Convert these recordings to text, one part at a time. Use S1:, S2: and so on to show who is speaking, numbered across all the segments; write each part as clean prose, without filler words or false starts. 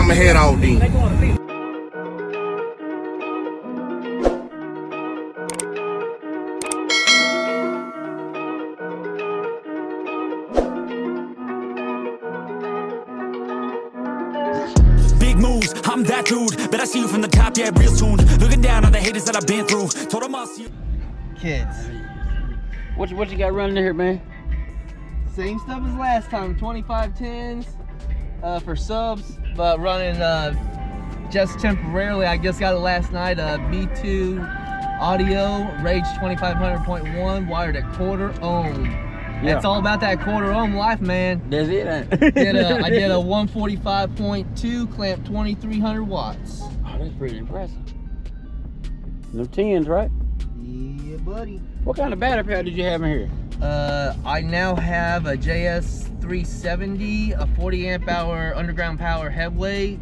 S1: I'ma head out then.
S2: Big moves, I'm that dude. Bet I see you from the top, yeah, real soon. Looking down on the haters that I've been through. Told them I'll see you.
S3: Kids.
S4: What you got running here, man?
S3: Same stuff as last time. 2510s for subs, but running just temporarily. I just got it last night. B2 audio, Rage 2500.1, wired at quarter ohm.
S4: Yeah.
S3: It's all about that quarter ohm life, man.
S4: That's it.
S3: I did a 145.2 clamp 2300 watts.
S4: Oh, that's pretty impressive. No 10s, right?
S3: Yeah, buddy.
S4: What kind of battery pack did you have in here?
S3: I now have a JS370, a 40 amp hour underground power Headway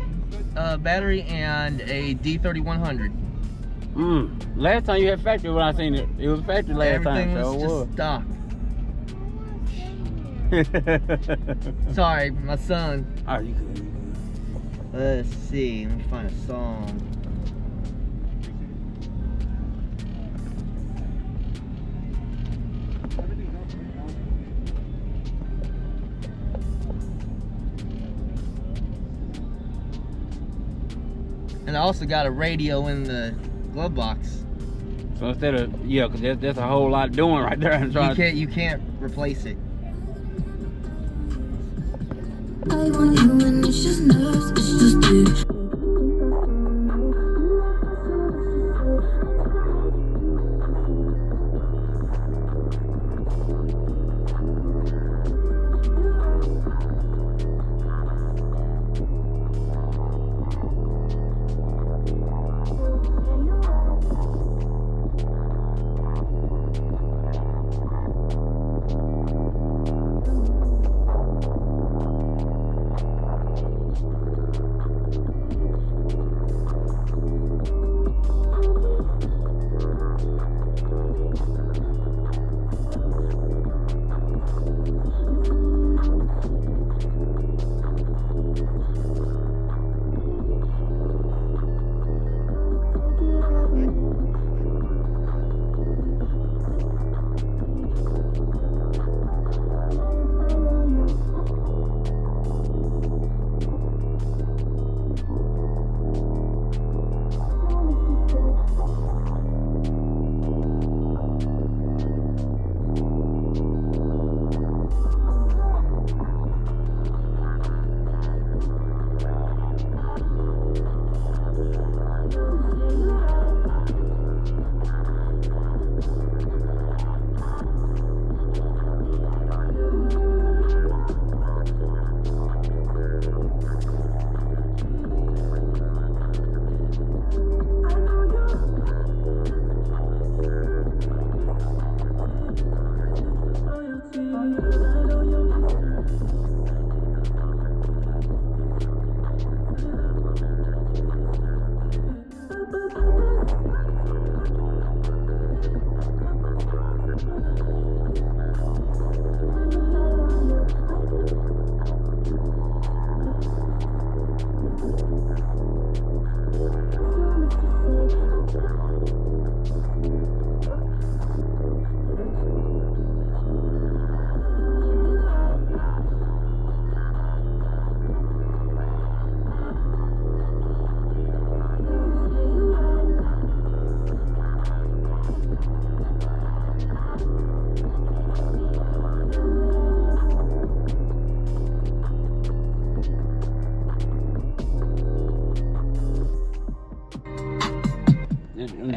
S3: battery, and a D3100.
S4: Last time you had factory when I seen it. It was factory last
S3: Everything
S4: time.
S3: was just stock. Sorry, my son.
S4: Oh, you good.
S3: Let's see. Let me find a song. And I also got a radio in the glove box.
S4: So instead of, yeah, because that's a whole lot doing right there. I'm trying
S3: You can't replace it.
S5: I want you and it's just nerves, it's just you.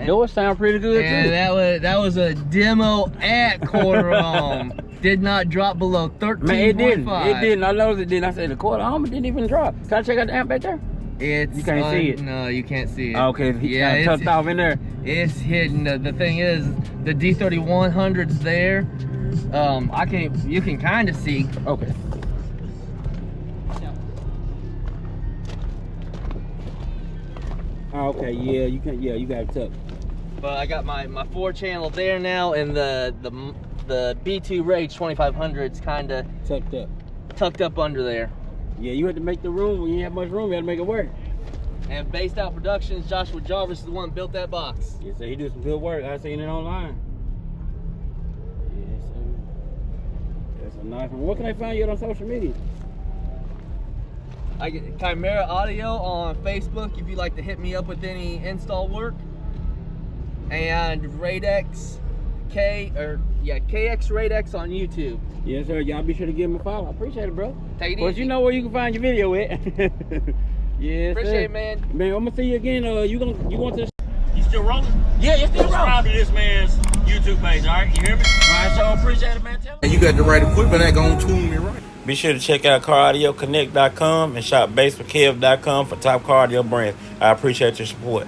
S4: Doors sound pretty good
S3: and
S4: too.
S3: that was a demo at quarter ohm. Did not drop below 13.5.
S4: Man, it didn't. It didn't. I noticed it didn't. I said the quarter ohm didn't even drop. Can I check out the amp back there?
S3: It's
S4: you can't see it.
S3: No, you can't see it.
S4: Okay, yeah, it's tucked off in there.
S3: It's hidden. The thing is, the D3100's there. You can kind of see.
S4: Okay. Okay, yeah, you can. Yeah, you got it tucked.
S3: But I got my 4-channel there now, and the B2 Rage 2500's kind of
S4: tucked up
S3: under there.
S4: Yeah, you had to make the room. When you have much room, you had to make it work.
S3: And Based Out Productions, Joshua Jarvis is the one that built that box.
S4: Yeah, so he did some good work. I seen it online. Yeah, so that's a nice one. What can I find you on social media?
S3: I get Chimera Audio on Facebook if you'd like to hit me up with any install work. And KX Radex on YouTube.
S4: Yes, sir. Y'all be sure to give him a follow. I appreciate it, bro.
S3: Take it
S4: Of course,
S3: easy.
S4: you know where you can find your video at. Yes,
S3: Appreciate it,
S4: sir.
S3: man.
S4: Man, I'm gonna see you again. You going to the...
S1: You still rolling?
S4: Yeah, it's still rolling.
S1: Subscribe to this man's YouTube page, all right? You hear me?
S4: All right, so appreciate it, man. Tell
S6: And you got the right equipment that gonna tune me right.
S7: Be sure to check out CarAudioConnect.com and shop BASSWITHKEV.com for top car audio brands. I appreciate your support.